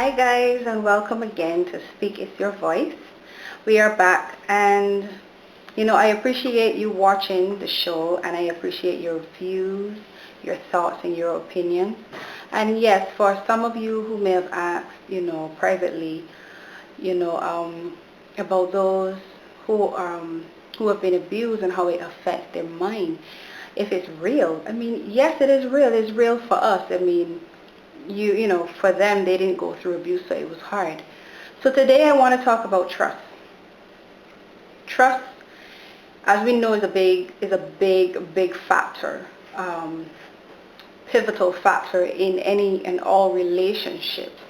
Hi guys, and welcome again to Speak It's Your Voice. We are back, and I appreciate you watching the show, and I appreciate your views, your thoughts, and your opinions. And yes, for some of you who may have asked, privately, you know, um, about those who have been abused and how it affects their mind. If it's real, I mean, yes, it is real. It's real for us. I mean, for them, they didn't go through abuse, so it was hard. So today I want to talk about trust. Trust, as we know, is a big factor, pivotal factor in any and all relationships,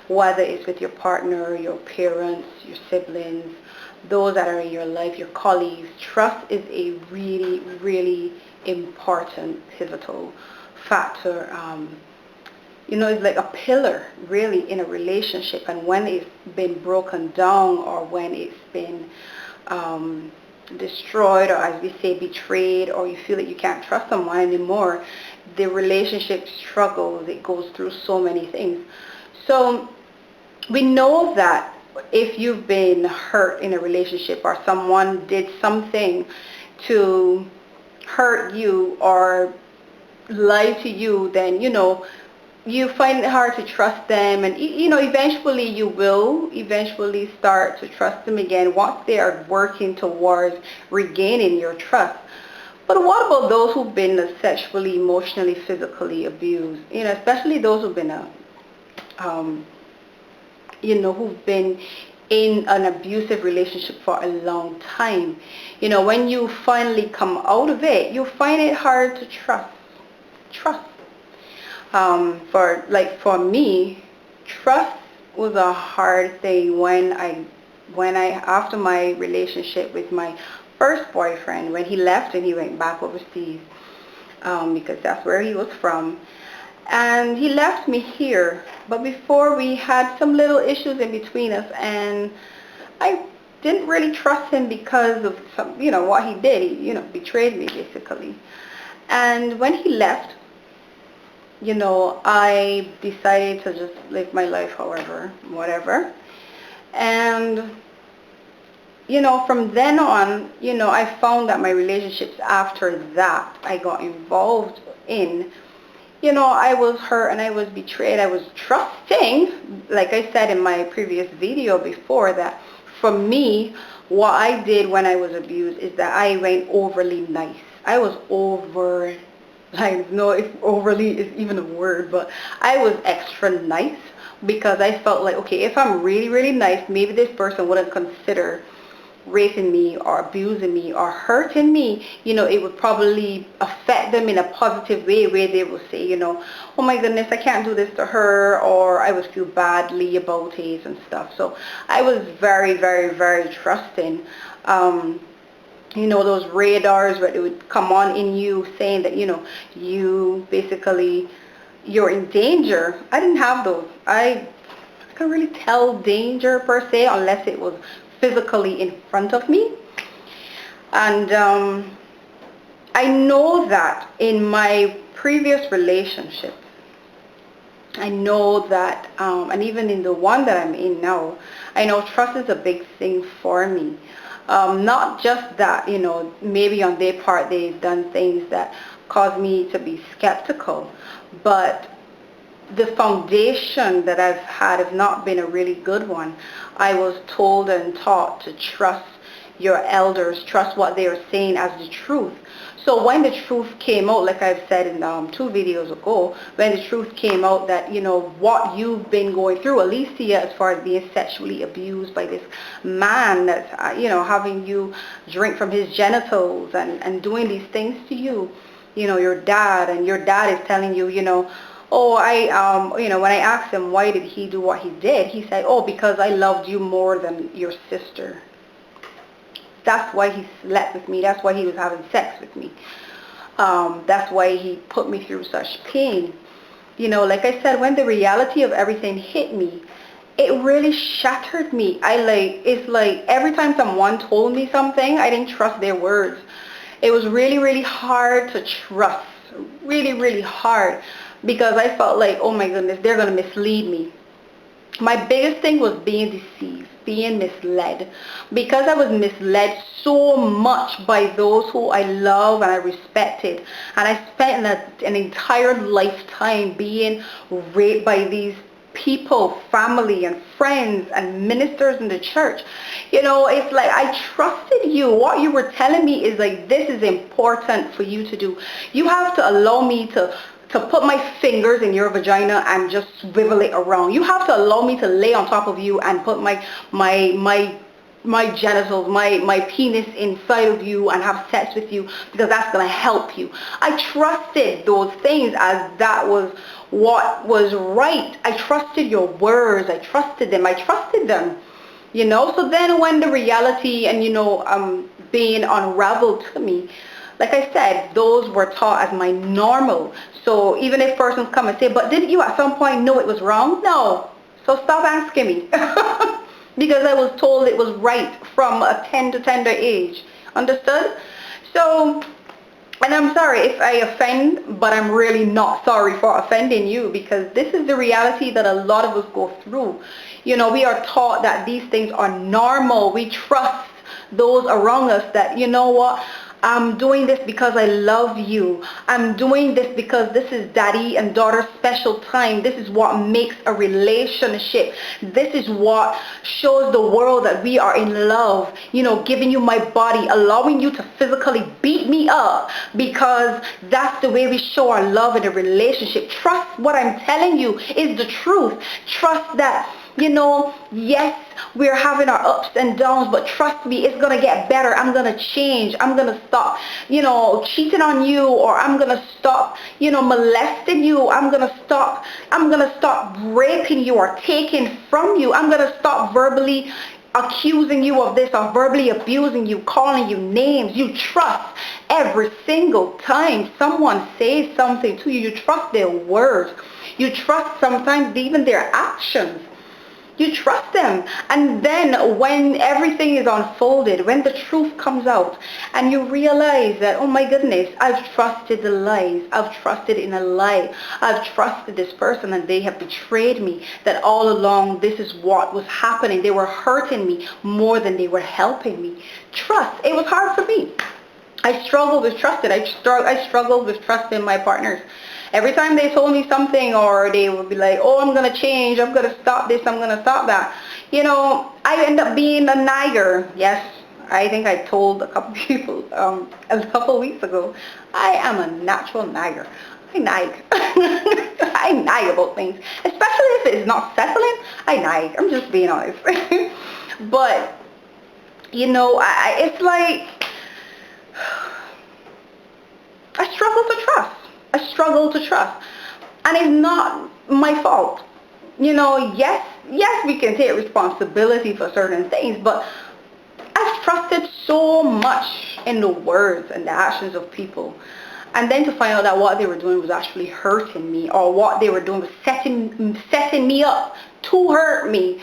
whether it's with your partner, your parents, your siblings, those that are in your life, your colleagues. Trust is a really, really important, pivotal factor. It's like a pillar really in a relationship, and when it's been broken down, or when it's been destroyed, or as we say, betrayed, or you feel that you can't trust someone anymore, the relationship struggles. It goes through so many things. So we know that if you've been hurt in a relationship, or someone did something to hurt you or lie to you, then you find it hard to trust them, and eventually you will eventually start to trust them again once they are working towards regaining your trust. But what about those who've been sexually, emotionally, physically abused? Especially those who've been um, who've been in an abusive relationship for a long time. When you finally come out of it, you find it hard to trust. For me, trust was a hard thing when I after my relationship with my first boyfriend, when he left and he went back overseas, because that's where he was from, and he left me here. But before, we had some little issues in between us, and I didn't really trust him because of what he did. He betrayed me basically. And when he left, I decided to just live my life however, whatever. And, from then on, I found that my relationships after that I got involved in, I was hurt and I was betrayed. I was trusting, like I said in my previous video before, that for me, what I did when I was abused is that I went overly nice. I was I don't know if overly is even a word, but I was extra nice, because I felt like, okay, if I'm really, really nice, maybe this person wouldn't consider raping me or abusing me or hurting me. It would probably affect them in a positive way, where they will say, oh my goodness, I can't do this to her, or I would feel badly about it and stuff. So I was very, very, very trusting. Those radars where it would come on in you saying that, you basically, you're in danger. I didn't have those. I couldn't really tell danger per se unless it was physically in front of me. And I know that in my previous relationship, I know that, and even in the one that I'm in now, I know trust is a big thing for me. Not just that, maybe on their part they've done things that cause me to be skeptical, but the foundation that I've had have not been a really good one. I was told and taught to trust your elders, trust what they are saying as the truth. So when the truth came out, like I've said in 2 videos ago, when the truth came out that, what you've been going through, Alicia, as far as being sexually abused by this man that's, having you drink from his genitals and doing these things to you, your dad, and your dad is telling you, oh, when I asked him why did he do what he did, he said, oh, because I loved you more than your sister. That's why he slept with me. That's why he was having sex with me. That's why he put me through such pain. Like I said, when the reality of everything hit me, it really shattered me. It's like every time someone told me something, I didn't trust their words. It was really, really hard to trust. Really, really hard. Because I felt like, oh my goodness, they're going to mislead me. My biggest thing was being deceived, being misled. Because I was misled so much by those who I love and I respected. And I spent an entire lifetime being raped by these people, family and friends and ministers in the church. It's like, I trusted you. What you were telling me is like, this is important for you to do. You have to allow me to put my fingers in your vagina and just swivel it around. You have to allow me to lay on top of you and put my genitals, my penis inside of you and have sex with you, because that's going to help you. I trusted those things as that was what was right. I trusted your words. I trusted them. So then when the reality and, being unraveled to me, like I said, those were taught as my normal. So even if persons come and say, but didn't you at some point know it was wrong? No. So stop asking me. Because I was told it was right from a tender age. Understood? So, and I'm sorry if I offend, but I'm really not sorry for offending you, because this is the reality that a lot of us go through. We are taught that these things are normal. We trust those around us that, you know what, I'm doing this because I love you. I'm doing this because this is daddy and daughter special time. This is what makes a relationship. This is what shows the world that we are in love. Giving you my body, allowing you to physically beat me up, because that's the way we show our love in a relationship. Trust what I'm telling you is the truth. Trust that, yes, we're having our ups and downs, but trust me, it's going to get better. I'm going to change. I'm going to stop, cheating on you, or I'm going to stop, molesting you. I'm going to stop raping you or taking from you. I'm going to stop verbally accusing you of this or verbally abusing you, calling you names. You trust every single time someone says something to you. You trust their words. You trust sometimes even their actions. You trust them. And then when everything is unfolded, when the truth comes out and you realize that, oh my goodness, I've trusted the lies. I've trusted in a lie. I've trusted this person and they have betrayed me. That all along this is what was happening. They were hurting me more than they were helping me. Trust. It was hard for me. I struggled with trusting. I struggled with trusting my partners. Every time they told me something, or they would be like, oh, I'm going to change, I'm going to stop this, I'm going to stop that. I end up being a nagger. Yes, I think I told a couple people a couple weeks ago, I am a natural nagger. I nag. I nag about things. Especially if it's not settling, I nag. I'm just being honest. But, it's like, I struggle to trust. I struggle to trust. And it's not my fault. Yes, we can take responsibility for certain things, but I've trusted so much in the words and the actions of people. And then to find out that what they were doing was actually hurting me, or what they were doing was setting me up to hurt me.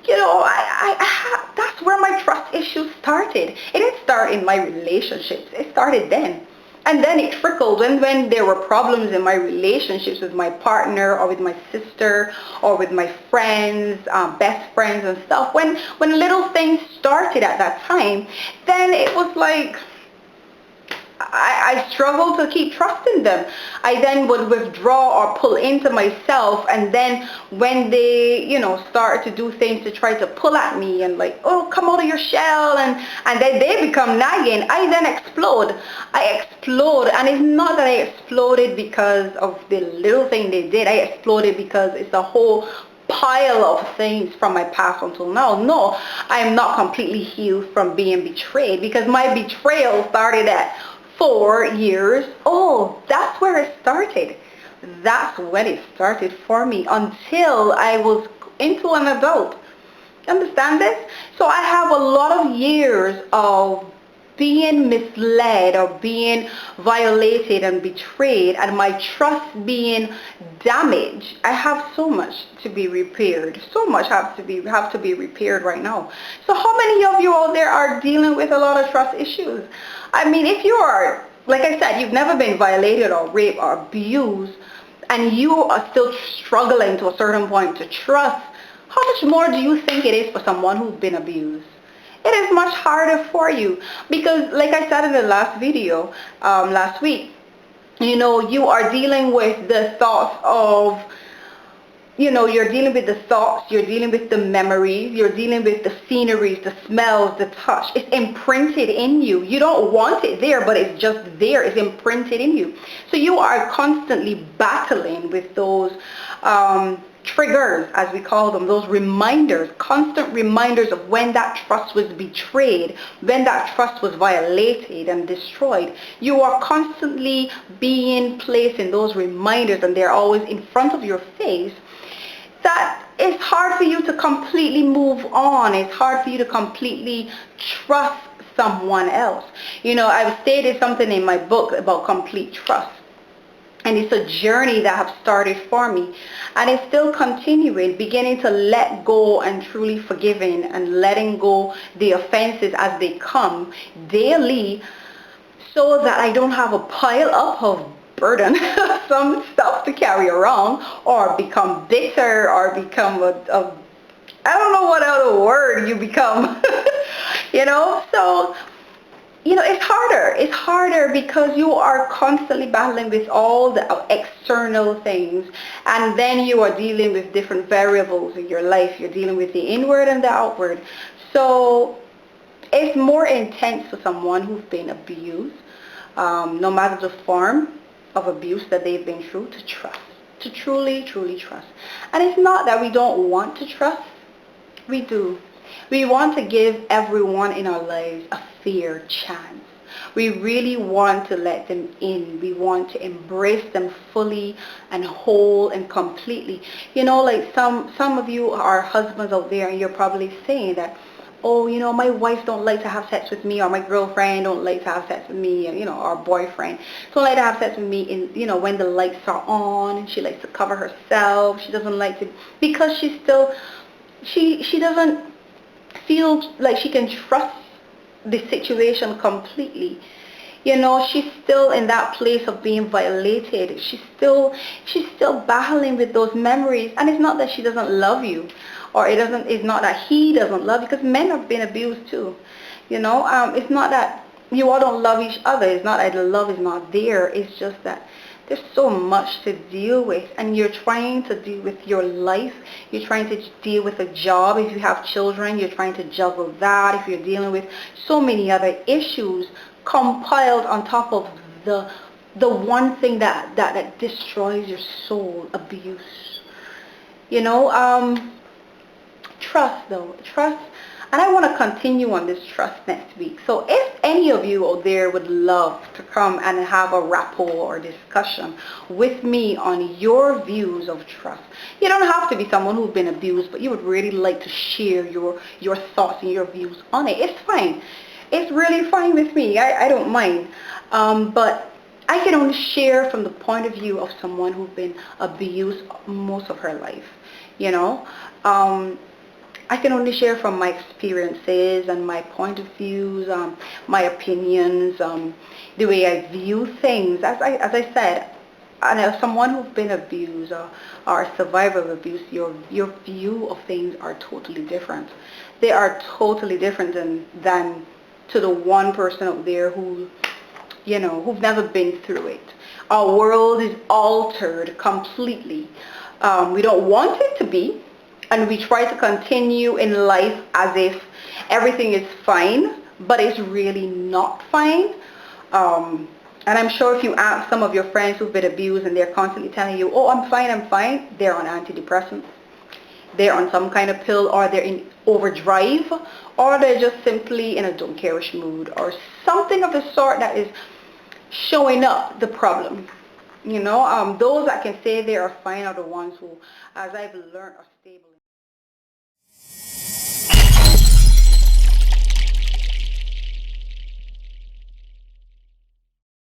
That's where my trust issues started. It didn't start in my relationships. It started then. And then it trickled, and when there were problems in my relationships with my partner, or with my sister, or with my friends, best friends and stuff, when little things started at that time, then it was like, I struggled to keep trusting them. I then would withdraw or pull into myself, and then when they, start to do things to try to pull at me and like, oh, come out of your shell, and then they become nagging, I then explode. I explode, and it's not that I exploded because of the little thing they did. I exploded because it's a whole pile of things from my past until now. No, I am not completely healed from being betrayed, because my betrayal started at 4 years old. That's where it started. That's when it started for me, until I was into an adult. Understand this? So I have a lot of years of being misled, or being violated and betrayed, and my trust being damaged. I have so much to be repaired. So much have to be repaired right now. So how many of you out there are dealing with a lot of trust issues? I mean, if you are, like I said, you've never been violated or raped or abused, and you are still struggling to a certain point to trust, how much more do you think it is for someone who's been abused? It is much harder for you because, like I said in the last video last week, you are dealing with the thoughts of, you're dealing with the thoughts, you're dealing with the memories, you're dealing with the sceneries, the smells, the touch. It's imprinted in you. You don't want it there, but it's just there. It's imprinted in you. So you are constantly battling with those triggers, as we call them, those reminders, constant reminders of when that trust was betrayed, when that trust was violated and destroyed. You are constantly being placed in those reminders, and they're always in front of your face. That it's hard for you to completely move on. It's hard for you to completely trust someone else. I've stated something in my book about complete trust. And it's a journey that has started for me. And it's still continuing, beginning to let go and truly forgiving and letting go the offenses as they come daily, so that I don't have a pile up of burden, some stuff to carry around, or become bitter, or become I don't know what other word you become, so it's harder because you are constantly battling with all the external things, and then you are dealing with different variables in your life. You're dealing with the inward and the outward. So it's more intense for someone who's been abused, no matter the form of abuse that they've been through, to trust, to truly, truly trust. And it's not that we don't want to trust. We do. We want to give everyone in our lives a fair chance. We really want to let them in. We want to embrace them fully and whole and completely. Like some of you are husbands out there, and you're probably saying that, oh, my wife don't like to have sex with me, or my girlfriend don't like to have sex with me, or boyfriend don't like to have sex with me when the lights are on, and she likes to cover herself. She doesn't like to, because she's still, she doesn't feel like she can trust the situation completely. She's still in that place of being violated. She's still battling with those memories. And it's not that she doesn't love you, or it's not that he doesn't love you, because men have been abused too. It's not that you all don't love each other. It's not that the love is not there. It's just that there's so much to deal with, and you're trying to deal with your life. You're trying to deal with a job. If you have children, you're trying to juggle that. If you're dealing with so many other issues compiled on top of the one thing that destroys your soul, abuse. Trust though, trust. And I want to continue on this trust next week. So if any of you out there would love to come and have a rapport or discussion with me on your views of trust, you don't have to be someone who's been abused, but you would really like to share your thoughts and your views on it. It's fine. It's really fine with me. I don't mind. But I can only share from the point of view of someone who's been abused most of her life. I can only share from my experiences and my point of views, my opinions, the way I view things. As I said, and as someone who's been abused or a survivor of abuse, your view of things are totally different. They are totally different than to the one person out there who've never been through it. Our world is altered completely. We don't want it to be. And we try to continue in life as if everything is fine, but it's really not fine. And I'm sure if you ask some of your friends who've been abused and they're constantly telling you, oh, I'm fine, they're on antidepressants, they're on some kind of pill, or they're in overdrive, or they're just simply in a don't care-ish mood, or something of the sort that is showing up the problem. Those that can say they are fine are the ones who, as I've learned, are stable.